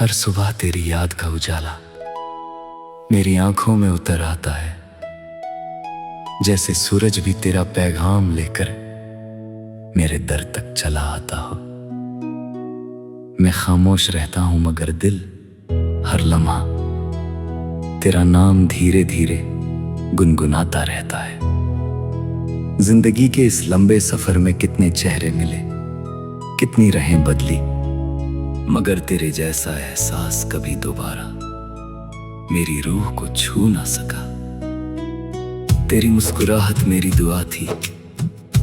हर सुबह तेरी याद का उजाला मेरी आंखों में उतर आता है, जैसे सूरज भी तेरा पैगाम लेकर मेरे दर तक चला आता हो। मैं खामोश रहता हूं मगर दिल हर लम्हा तेरा नाम धीरे धीरे गुनगुनाता रहता है। जिंदगी के इस लंबे सफर में कितने चेहरे मिले, कितनी राहें बदली, मगर तेरे जैसा एहसास कभी दोबारा मेरी रूह को छू ना सका। तेरी मुस्कुराहट मेरी दुआ थी,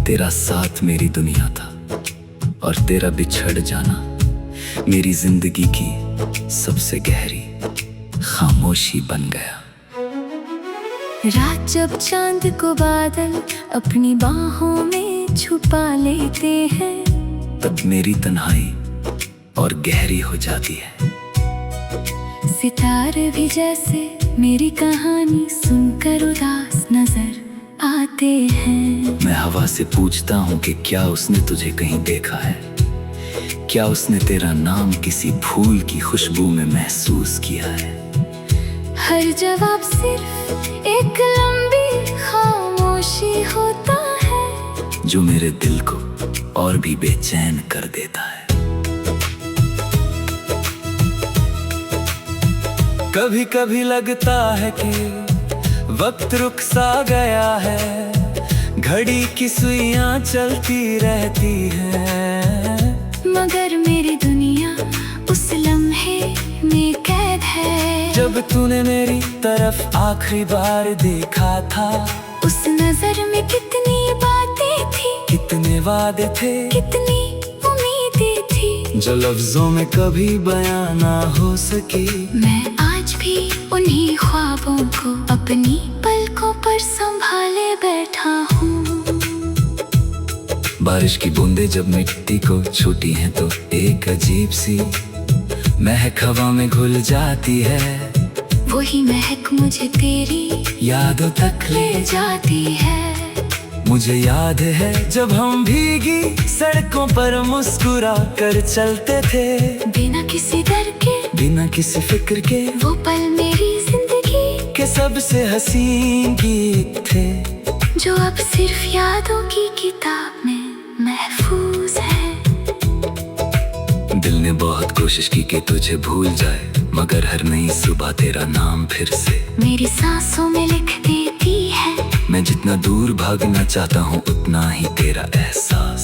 तेरा साथ मेरी दुनिया था, और तेरा बिछड़ जाना मेरी जिंदगी की सबसे गहरी खामोशी बन गया। रात जब चांद को बादल अपनी बाहों में छुपा लेते हैं, तब मेरी तन्हाई और गहरी हो जाती है। सितारे भी जैसे मेरी कहानी सुनकर उदास नजर आते हैं। मैं हवा से पूछता हूँ कि क्या उसने तुझे कहीं देखा है, क्या उसने तेरा नाम किसी फूल की खुशबू में महसूस किया है। हर जवाब सिर्फ एक लंबी खामोशी होता है, जो मेरे दिल को और भी बेचैन कर देता है। कभी कभी लगता है कि वक्त रुक सा गया है, घड़ी की सुइयां चलती रहती है, मगर मेरी दुनिया उस लम्हे में कैद है। जब तूने मेरी तरफ आखिरी बार देखा था, उस नजर में कितनी बातें थी, कितने वादे थे, कितनी उम्मीदें थी, जो लफ्जों में कभी बयां ना हो सकी। मैं आज भी उन्हीं ख्वाबों को अपनी पलकों पर संभाले बैठा हूँ। बारिश की बूंदें जब मिट्टी को छूती हैं तो एक अजीब सी महक हवा में घुल जाती है। वही महक मुझे तेरी यादों तक ले जाती है। मुझे याद है जब हम भीगी सड़कों पर मुस्कुरा कर चलते थे, बिना किसी डर के, बिना किसी फिक्र के। वो पल मेरी जिंदगी के सबसे हसीन गीत थे, जो अब सिर्फ यादों की किताब में महफूज है। दिल ने बहुत कोशिश की कि तुझे भूल जाए, मगर हर नई सुबह तेरा नाम फिर से मेरी सांसों में लिख देती है। मैं जितना दूर भागना चाहता हूँ, उतना ही तेरा एहसास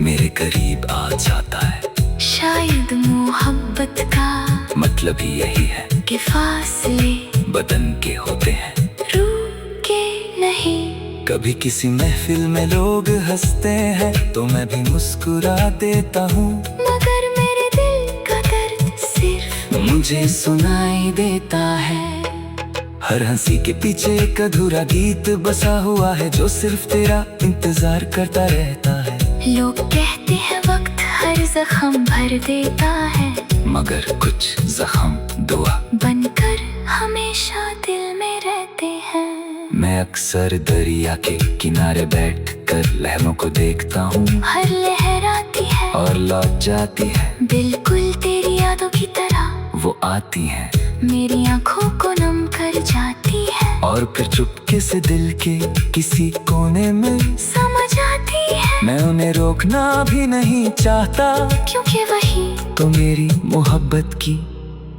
मेरे करीब आ जाता है। शायद मोहब्बत का मतलब ही यही है कि फासले बदन के होते हैं, रूह के नहीं। कभी किसी महफिल में लोग हंसते हैं तो मैं भी मुस्कुरा देता हूँ, मगर मेरे दिल का दर्द सिर्फ मुझे सुनाई देता है। हर हंसी के पीछे एक अधूरा गीत बसा हुआ है, जो सिर्फ तेरा इंतजार करता रहता है। लोग कहते हैं वक्त हर जख्म भर देता है, मगर कुछ जख्म दुआ बनकर हमेशा दिल में रहते हैं। मैं अक्सर दरिया के किनारे बैठ कर लहरों को देखता हूँ, हर लहर आती है और लौट जाती है, बिल्कुल तेरी यादों की तरह। वो आती हैं मेरी आंखों को नम कर जाती है, और फिर चुपके से दिल के किसी कोने में समा जाती है। मैं उन्हें रोकना भी नहीं चाहता, क्योंकि वही तो मेरी मोहब्बत की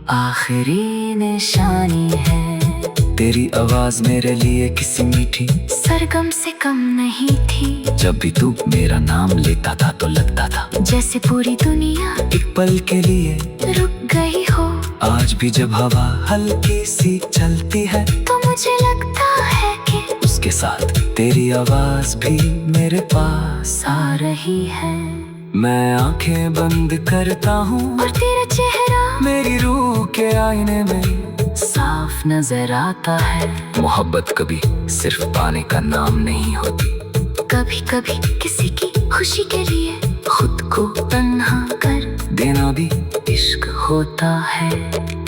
आखिरी निशानी है। तेरी आवाज मेरे लिए किसी मीठी सरगम से कम नहीं थी। जब भी तू मेरा नाम लेता था तो लगता था जैसे पूरी दुनिया एक पल के लिए रुक गई हो। आज भी जब हवा हल्की सी चलती है, तो मुझे लगता है कि उसके साथ तेरी आवाज भी मेरे पास आ रही है। मैं आंखें बंद करता हूँ और तेरा चेहरा मेरी रूह के आईने में साफ नजर आता है। मोहब्बत कभी सिर्फ पाने का नाम नहीं होती, कभी कभी किसी की खुशी के लिए खुद को तन्हा कर देना भी इश्क होता है।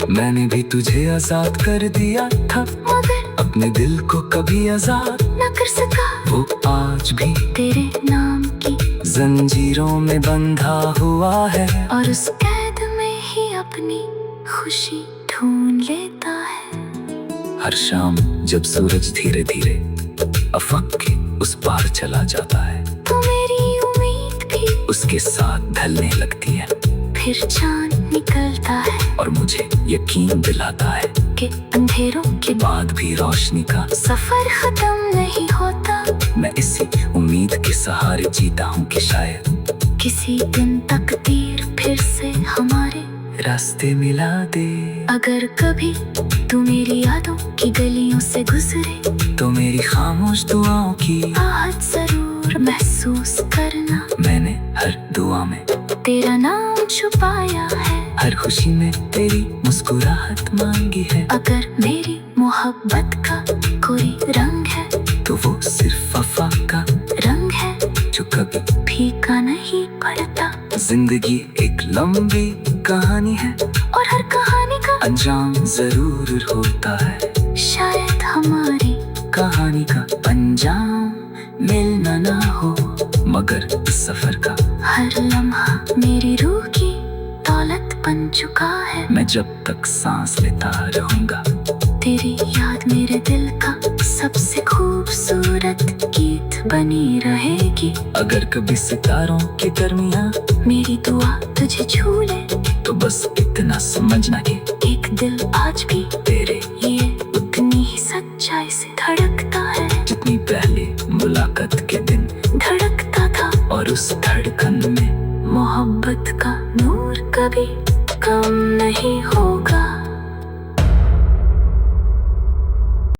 मैंने भी तुझे आजाद कर दिया था, मगर अपने दिल को कभी आजाद न कर सका। वो आज भी तेरे नाम की जंजीरों में बंधा हुआ है, और उस कैद में ही अपनी खुशी ढूंढ लेता है। हर शाम जब सूरज धीरे धीरे अफक के उस पार चला जाता है, तो मेरी उम्मीद भी उसके साथ ढलने लगती है। फिर चांद निकलता है और मुझे यकीन दिलाता है कि अंधेरों के बाद भी रोशनी का सफर खत्म नहीं होता। मैं इसी उम्मीद के सहारे जीता हूँ कि शायद किसी दिन तकदीर फिर से हमारे रास्ते मिला दे। अगर कभी तू मेरी यादों की गलियों से गुजरे, तो मेरी खामोश दुआओं की आहट जरूर महसूस करना। मैंने हर दुआ में तेरा नाम छुपाया है, हर खुशी में तेरी मुस्कुराहट मांगी है। अगर मेरी मोहब्बत का कोई रंग है, तो वो सिर्फ वफा का रंग है जो कभी फीका नहीं पड़ता। जिंदगी एक लंबी कहानी है और हर कहानी का अंजाम जरूर होता है। शायद हमारी कहानी का अंजाम मिलना ना हो, मगर इस सफर का हर लम्हा मेरी रूह की दौलत बन चुका है। मैं जब तक सांस लेता रहूंगा, तेरी याद मेरे दिल का सबसे खूबसूरत गीत बनी रहेगी। अगर कभी सितारों के दरमियां मेरी दुआ तुझे छू ले, तो बस इतना समझना कि एक दिल आज भी तेरे ये उतनी ही सच्चाई से धड़कता है जितनी पहले मुलाकात के दिन धड़कता था। और उस धड़कन में मोहब्बत का नूर कभी कम नहीं हो